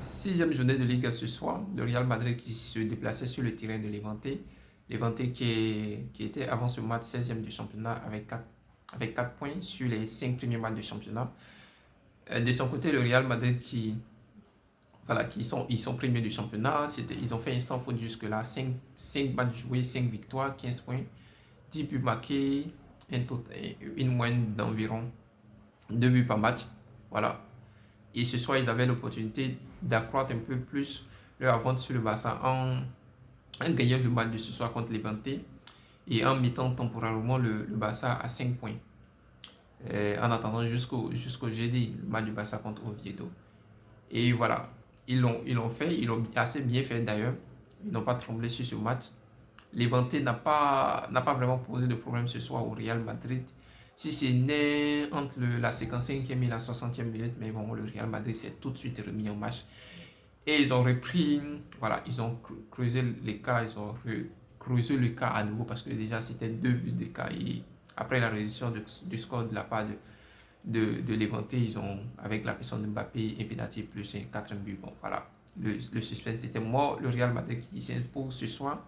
Sixième journée de Liga ce soir, le Real Madrid qui se déplaçait sur le terrain de Levante. Levante qui était avant ce match 16e du championnat avec 4 points sur les 5 premiers matchs du championnat. De son côté, le Real Madrid voilà, ils sont premiers du championnat. Ils ont fait un sans faute jusque-là. 5 matchs joués, 5 victoires, 15 points, 10 buts marqués, une moyenne d'environ 2 buts par match. Voilà. Et ce soir, ils avaient l'opportunité d'accroître un peu plus leur avance sur le Barça en gagnant le match de ce soir contre Levante et en mettant temporairement le Barça à 5 points. En attendant jusqu'au jeudi, le match du Barça contre Oviedo. Et voilà, ils l'ont fait, ils l'ont assez bien fait d'ailleurs. Ils n'ont pas tremblé sur ce match. Levante n'a pas vraiment posé de problème ce soir au Real Madrid. Si c'est né entre la 55e et la 60e minute, mais bon, le Real Madrid s'est tout de suite remis en marche. Et ils ont repris, voilà, ils ont creusé l'écart, ils ont creusé l'écart à nouveau parce que déjà c'était 2 buts d'écart. Et après la réduction du score de la part de Levante, ils ont, avec la personne de Mbappé et penalty plus un 4 buts. Bon, voilà, le suspense était mort. Le Real Madrid qui s'impose ce soir.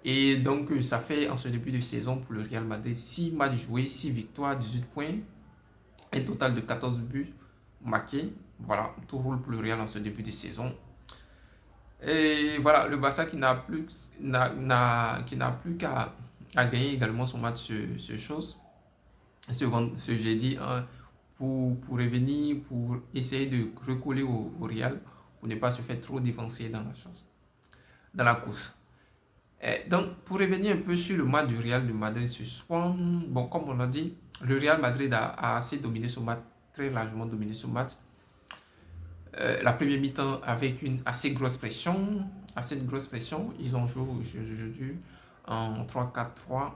Et donc, ça fait en ce début de saison pour le Real Madrid 6 matchs joués, 6 victoires, 18 points, un total de 14 buts marqués. Voilà, tout roule pour le Real en ce début de saison. Et voilà, le Barça qui n'a plus qu'à gagner également son match ce jeudi hein, pour revenir, pour essayer de recoller au Real, pour ne pas se faire trop défoncer dans la course. Donc, pour revenir un peu sur le match du Real de Madrid ce soir, bon, comme on l'a dit, le Real Madrid a assez dominé ce match, très largement dominé ce match. La première mi-temps avec une assez grosse pression, ils ont joué aujourd'hui en 3-4-3.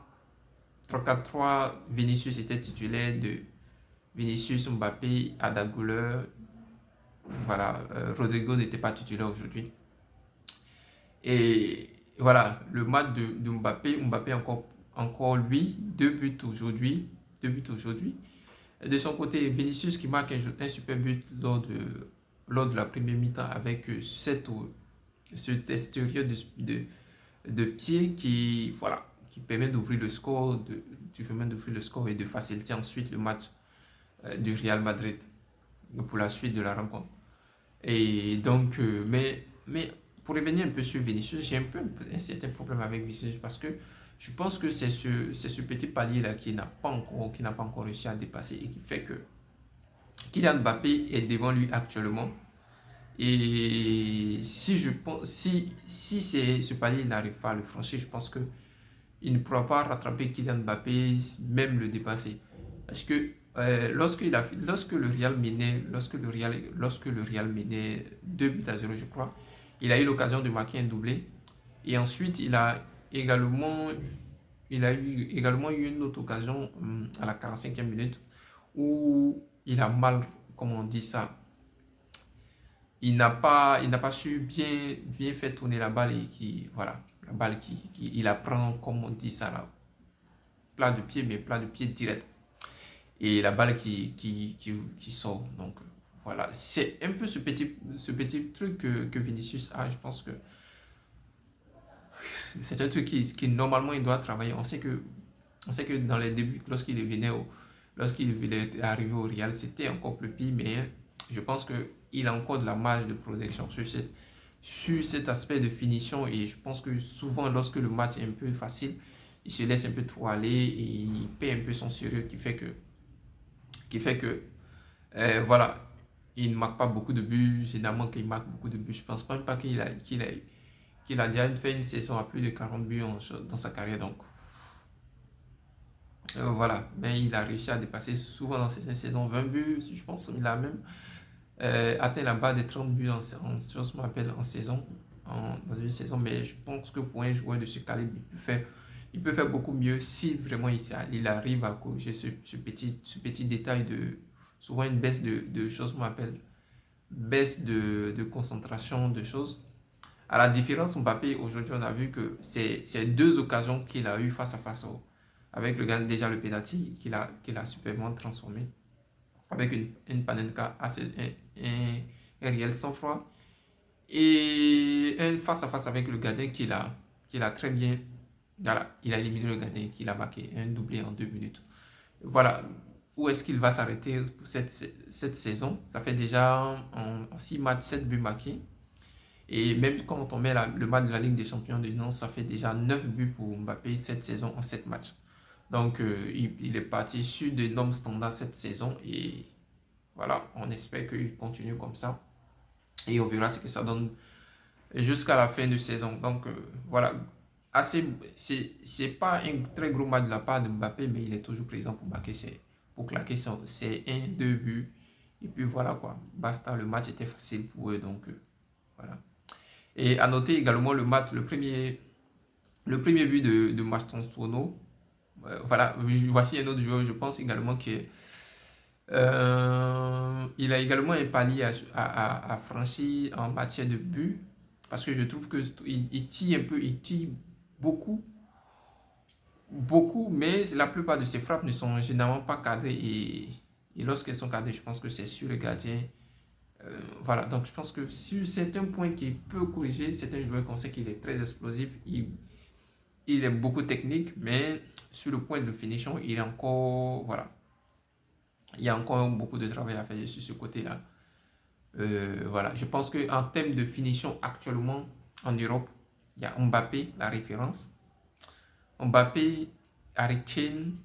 3-4-3, Vinicius était titulaire de Vinicius, Mbappé, Arda Güler. Voilà, Rodrigo n'était pas titulaire aujourd'hui. Et voilà, le match de Mbappé encore lui, 2 buts aujourd'hui. 2 buts aujourd'hui. De son côté, Vinicius qui marque un super but lors de la première mi-temps avec cet extérieur de pied voilà, qui permet d'ouvrir le score, et de faciliter ensuite le match du Real Madrid pour la suite de la rencontre. Et donc, mais pour revenir un peu sur Vinicius, j'ai un certain problème avec Vinicius parce que je pense que c'est ce petit palier-là qui n'a pas encore réussi à dépasser et qui fait que Kylian Mbappé est devant lui actuellement. Et si ce palier n'arrive pas à le franchir, je pense que il ne pourra pas rattraper Kylian Mbappé, même le dépasser. Parce que lorsque le Real menait 2 buts à 0, je crois, il a eu l'occasion de marquer un doublé. Et ensuite, il a eu également eu une autre occasion à la 45e minute où il a mal, comment on dit ça, il n'a pas su bien faire tourner la balle et voilà, la balle il la prend, comme on dit ça, là, plat de pied, mais plat de pied direct. Et la balle qui sort. Donc voilà, c'est un peu ce petit truc que Vinicius a. Je pense que c'est un truc qui normalement il doit travailler. On sait que dans les débuts, lorsqu'il est arrivé au Real, c'était encore plus pire, mais je pense qu'il a encore de la marge de protection sur cet aspect de finition. Et je pense que souvent, lorsque le match est un peu facile, il se laisse un peu trop aller et il perd un peu son sérieux qui fait que voilà, il ne marque pas beaucoup de buts. Généralement, qu'il marque beaucoup de buts, je ne pense même pas qu'il a déjà fait une saison à plus de 40 buts dans sa carrière. Donc voilà, mais il a réussi à dépasser souvent dans ses saisons 20 buts. Je pense qu'il a même atteint la barre des 30 buts en saison, dans une saison. Mais je pense que pour un joueur de ce calibre, il peut faire beaucoup mieux si vraiment il arrive à corriger ce petit détail de souvent une baisse de choses, baisse de concentration de choses. À la différence, Mbappé, aujourd'hui, on a vu que c'est 2 occasions qu'il a eu face à face avec le gars, déjà le penalty qu'il a superbement transformé avec une Panenka assez un réel sang-froid Et un face-à-face avec le gardien qu'il a très bien. Voilà, il a éliminé le gardien qu'il a marqué un doublé en 2 minutes. Voilà, où est-ce qu'il va s'arrêter pour cette saison? Ça fait déjà en 6 matchs, 7 buts marqués. Et même quand on met le match de la Ligue des Champions de Nantes, ça fait déjà 9 buts pour Mbappé cette saison en 7 matchs. Donc, il est parti sur d'énormes standards cette saison. Et voilà, on espère qu'il continue comme ça. Et on verra ce que ça donne jusqu'à la fin de saison. Donc, voilà. C'est pas un très gros match de la part de Mbappé, mais il est toujours présent pour marquer pour claquer ses 1-2 buts. Et puis voilà quoi. Basta, le match était facile pour eux. Donc, voilà. Et à noter également le premier but de Mastantuono. Voilà, voici un autre joueur, je pense également qu'il a également un palier à franchir en matière de but. Parce que je trouve qu'il tire un peu, il tire beaucoup, beaucoup, mais la plupart de ses frappes ne sont généralement pas cadrées. Et lorsqu'elles sont cadrées, je pense que c'est sur le gardien. Voilà, donc je pense que sur certains points qu'il peut corriger, c'est un joueur qu'on sait qu'il est très explosif, il est beaucoup technique, mais sur le point de finition, il est encore, voilà, il y a encore beaucoup de travail à faire sur ce côté-là. Voilà, je pense qu'en termes de finition actuellement en Europe, il y a Mbappé, la référence. Mbappé, Harry Kane,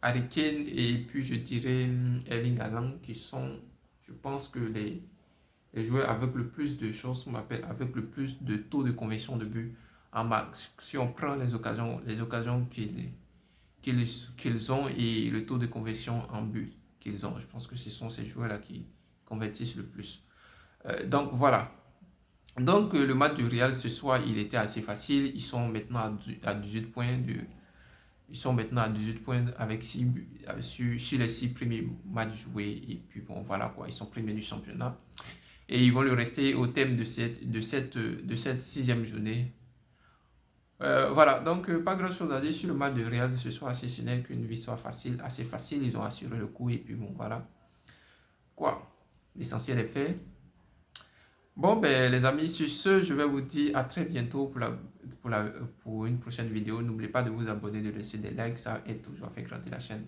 et puis je dirais Erling Haaland qui sont, je pense que les joueurs avec le plus de choses, on m'appelle, avec le plus de taux de conversion de but en max. Si on prend les occasions qu'ils ont et le taux de conversion en but qu'ils ont, je pense que ce sont ces joueurs-là qui convertissent le plus. Donc voilà. Donc le match du Real ce soir, il était assez facile. Ils sont maintenant à 18 points ils sont maintenant à 18 points avec 6 buts, sur les 6 premiers matchs joués. Et puis bon, voilà quoi, ils sont premiers du championnat. Et ils vont le rester au thème de cette sixième journée. Voilà, donc pas grand chose à dire sur le match de Real de ce soir, si ce n'est qu'une victoire facile, assez facile. Ils ont assuré le coup et puis bon, voilà. Quoi, l'essentiel est fait. Bon, ben les amis, sur ce, je vais vous dire à très bientôt pour une prochaine vidéo. N'oubliez pas de vous abonner, de laisser des likes, ça aide toujours à faire grandir la chaîne.